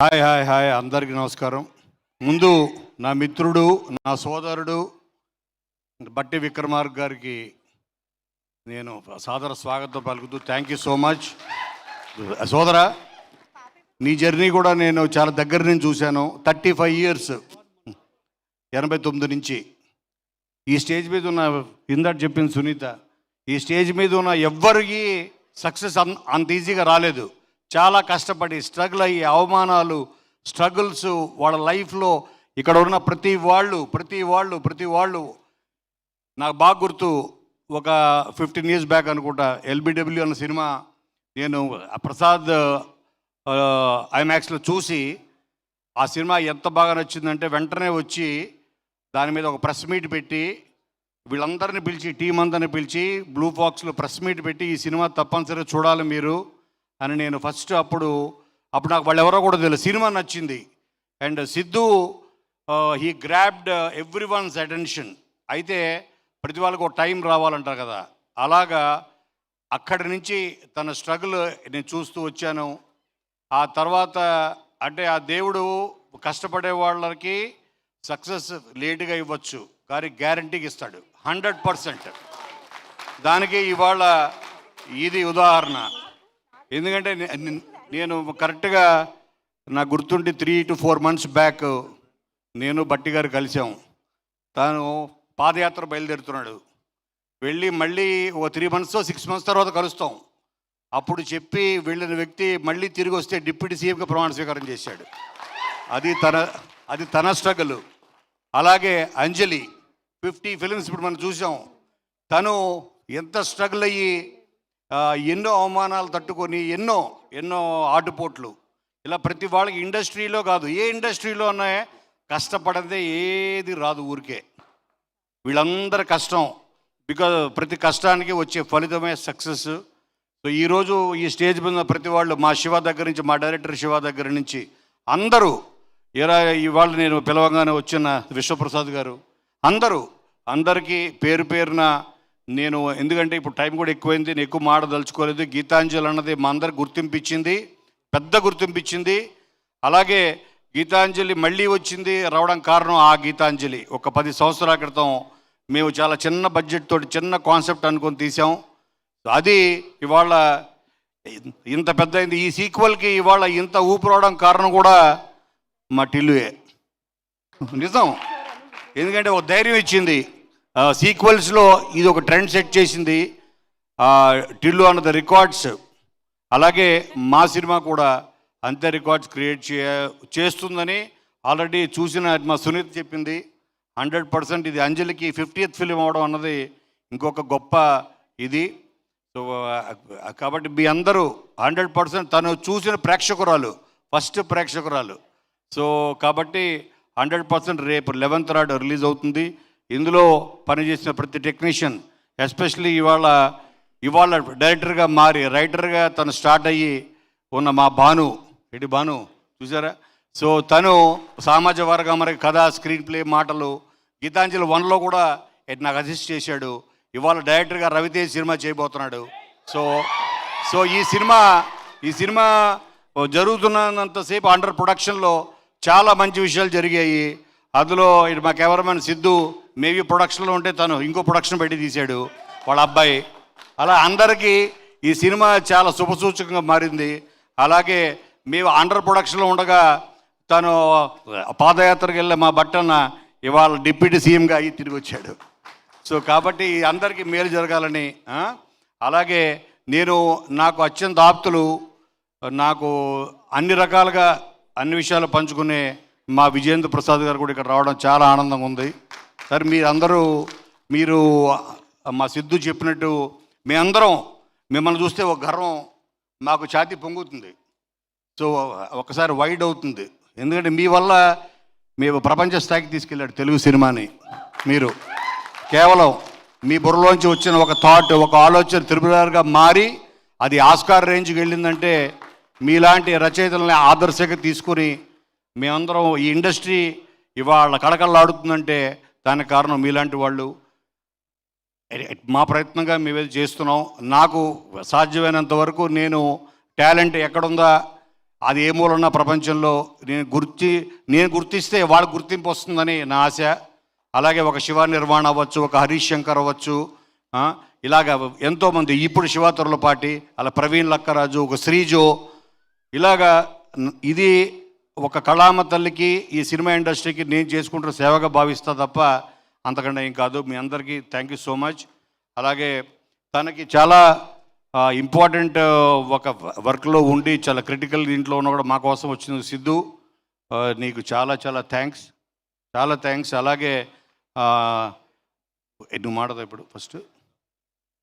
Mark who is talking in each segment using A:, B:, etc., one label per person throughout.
A: Hi hi hi అందరికీ నమస్కారం. ముందు నా మిత్రుడు, నా సోదరుడు బట్టి విక్రమార్క గారికి నేను సాదర స్వాగతం పలుకుతూ థ్యాంక్ యూ సో మచ్. సోదరా, నీ జర్నీ కూడా నేను చాలా దగ్గర నుంచి చూశాను. 35 years, 89 నుంచి ఈ స్టేజ్ మీద ఉన్న, ఇందాక చెప్పింది సునీత, ఈ స్టేజ్ మీద ఉన్న ఎవ్వరికి సక్సెస్ అంత ఈజీగా రాలేదు. చాలా కష్టపడి స్ట్రగుల్ అయ్యి అవమానాలు, స్ట్రగుల్స్, వాళ్ళ లైఫ్లో ఇక్కడ ఉన్న ప్రతి వాళ్ళు నాకు బాగా గుర్తు. ఒక 15 years బ్యాక్ అనుకుంటా, ఎల్బిడబ్ల్యూ అన్న సినిమా నేను ప్రసాద్ ఐమాక్స్లో చూసి ఆ సినిమా ఎంత బాగా నచ్చిందంటే వెంటనే వచ్చి దాని మీద ఒక ప్రెస్ మీట్ పెట్టి వీళ్ళందరినీ పిలిచి, టీం అందరిని పిలిచి బ్లూ బాక్స్లో ప్రెస్ మీట్ పెట్టి ఈ సినిమా తప్పనిసరిగా చూడాలి మీరు అని నేను ఫస్ట్ అప్పుడు నాకు వాళ్ళు ఎవరో కూడా తెలియదు. సినిమా నచ్చింది and Siddhu he grabbed every once attention. అయితే ప్రతి వాళ్ళకు ఒక టైం రావాలంటారు కదా, అలాగా అక్కడి నుంచి తన స్ట్రగుల్ నేను చూస్తూ వచ్చాను. ఆ తర్వాత అంటే ఆ దేవుడు కష్టపడే వాళ్ళకి సక్సెస్ లేటుగా ఇవ్వచ్చు కానీ గ్యారంటీకి ఇస్తాడు 100%. దానికి ఇవాళ ఇది ఉదాహరణ. ఎందుకంటే నేను కరెక్ట్గా నాకు గుర్తుండి 3 to 4 months బ్యాక్ నేను బట్టి గారు కలిసాం. తాను పాదయాత్ర బయలుదేరుతున్నాడు. వెళ్ళి మళ్ళీ ఒక 3 months 6 months తర్వాత కలుస్తాం. అప్పుడు చెప్పి వెళ్ళిన వ్యక్తి మళ్ళీ తిరిగి వస్తే డిప్యూటీ సీఎంగా ప్రమాణ స్వీకారం చేశాడు. అది తన స్ట్రగుల్. అలాగే అంజలి 50 films ఇప్పుడు మనం చూసాం. తను ఎంత స్ట్రగుల్ అయ్యి ఎన్నో అవమానాలు తట్టుకొని ఎన్నో ఆటుపోట్లు, ఇలా ప్రతి వాళ్ళకి ఇండస్ట్రీలో కాదు ఏ ఇండస్ట్రీలో అన్నా కష్టపడదే ఏది రాదు ఊరికే. వీళ్ళందరి కష్టం, బికాజ్ ప్రతి కష్టానికి వచ్చే ఫలితమే సక్సెస్. సో ఈరోజు ఈ స్టేజ్ మీద ప్రతి వాళ్ళు, మా శివ దగ్గర నుంచి, మా డైరెక్టర్ శివ దగ్గర నుంచి అందరూ, ఇవాళ నేను పిలవగానే వచ్చిన విశ్వప్రసాద్ గారు, అందరికీ పేరు పేరున నేను, ఎందుకంటే ఇప్పుడు టైం కూడా ఎక్కువైంది, నేను ఎక్కువ మాడదలుచుకోలేదు. గీతాంజలి అన్నది మా అందరికి గుర్తింపించింది, పెద్ద గుర్తింపించింది. అలాగే గీతాంజలి మళ్ళీ వచ్చింది రావడం కారణం ఆ గీతాంజలి. ఒక 10 సంవత్సరాల క్రితం మేము చాలా చిన్న బడ్జెట్ తోటి చిన్న కాన్సెప్ట్ అనుకొని తీసాం. అది ఇవాళ ఇంత పెద్ద అయింది. ఈ సీక్వెల్కి ఇవాళ ఇంత ఊపు రావడం కారణం కూడా మా టిల్లుయే, నిజం. ఎందుకంటే ఒక ధైర్యం ఇచ్చింది. సీక్వెల్స్లో ఇది ఒక ట్రెండ్ సెట్ చేసింది టిల్లు అన్నది రికార్డ్స్. అలాగే మా సినిమా కూడా అంతే రికార్డ్స్ క్రియేట్ చేస్తుందని ఆల్రెడీ చూసిన మా సునీత చెప్పింది. 100% ఇది అంజలికి 50th ఫిలిం అవడం అన్నది ఇంకొక గొప్ప ఇది. సో కాబట్టి మీ అందరూ 100% తను చూసిన ప్రేక్షకురాలు, ఫస్ట్ ప్రేక్షకురాలు. సో కాబట్టి 100% రేపు 11th నాడు రిలీజ్ అవుతుంది. ఇందులో పనిచేసిన ప్రతి టెక్నీషియన్, ఎస్పెషల్లీ ఇవాళ డైరెక్టర్గా మారి రైటర్గా తను స్టార్ట్ అయ్యి ఉన్న మా భాను చూసారా. సో తను సామాజ వర్గం మరి కథ, స్క్రీన్ ప్లే, మాటలు, గీతాంజలి 1లో కూడా నాకు అసిస్ట్ చేశాడు. ఇవాళ డైరెక్టర్గా రవితేజ్ సినిమా చేయబోతున్నాడు. సో ఈ సినిమా జరుగుతున్నంతసేపు అండర్ ప్రొడక్షన్లో చాలా మంచి విషయాలు జరిగాయి. అందులో మా కెమెరామెన్ సిద్ధు మేబీ ప్రొడక్షన్లో ఉంటే తను ఇంకో ప్రొడక్షన్ పెట్టి తీశాడు వాళ్ళ అబ్బాయి. అలా అందరికీ ఈ సినిమా చాలా శుభసూచకంగా మారింది. అలాగే మేము అండర్ ప్రొడక్షన్లో ఉండగా తను పాదయాత్రకు వెళ్ళే మా బట్టన్న ఇవాళ డిప్యూటీ సీఎంగా అయ్యి తిరిగి వచ్చాడు. సో కాబట్టి అందరికీ మేలు జరగాలని. అలాగే నాకు అత్యంత ఆప్తులు, నాకు అన్ని రకాలుగా అన్ని విషయాలు పంచుకునే మా విజేంద్ర ప్రసాద్ గారు కూడా ఇక్కడ రావడం చాలా ఆనందంగా ఉంది. సార్ మీరు మా సిద్ధు చెప్పినట్టు మేమందరం మిమ్మల్ని చూస్తే ఒక గర్వం మాకు ఛాతీ పొంగుతుంది. సో ఒకసారి వైడ్ అవుతుంది. ఎందుకంటే మీ వల్ల మేము ప్రపంచ స్థాయికి తీసుకెళ్ళాడు తెలుగు సినిమాని. మీరు కేవలం మీ బుర్రలోంచి వచ్చిన ఒక థాట్, ఒక ఆలోచన త్రిపురగా మారి అది ఆస్కార్ రేంజ్కి వెళ్ళిందంటే మీలాంటి రచయితలని ఆదర్శంగా తీసుకుని మేమందరం ఈ ఇండస్ట్రీ ఇవాళ కళకళలాడుతుందంటే దానికి కారణం మీలాంటి వాళ్ళు. మా ప్రయత్నంగా మేమేది చేస్తున్నాం. నాకు సాధ్యమైనంత వరకు నేను టాలెంట్ ఎక్కడుందా అది ఏ మూలన్నా ప్రపంచంలో నేను గుర్తిస్తే వాళ్ళకి గుర్తింపు వస్తుందని నా ఆశ. అలాగే ఒక శివ నిర్వాణ అవ్వచ్చు, ఒక హరీష్ శంకర్ అవ్వచ్చు, ఇలాగ ఎంతోమంది, ఇప్పుడు శివ తుర్లపాటి, అలా ప్రవీణ్ లక్కరాజు, ఒక శ్రీజో, ఇలాగా ఇది ఒక కళామ తల్లికి ఈ సినిమా ఇండస్ట్రీకి నేను చేసుకుంటున్న సేవగా భావిస్తా తప్ప అంతకన్నా ఏం కాదు. మీ అందరికీ థ్యాంక్ యూ సో మచ్. అలాగే తనకి చాలా ఇంపార్టెంట్ ఒక వర్క్లో ఉండి చాలా క్రిటికల్ దీంట్లో ఉన్న కూడా మా కోసం వచ్చింది సిద్ధు, నీకు చాలా చాలా థ్యాంక్స్, చాలా థ్యాంక్స్. అలాగే నువ్వు మాడదా ఇప్పుడు ఫస్ట్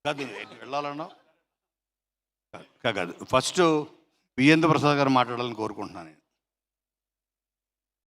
A: కాదు వెళ్ళాలన్నా కాదు, ఫస్ట్ విజేంద్ర ప్రసాద్ గారు మాట్లాడాలని కోరుకుంటున్నాను నేను.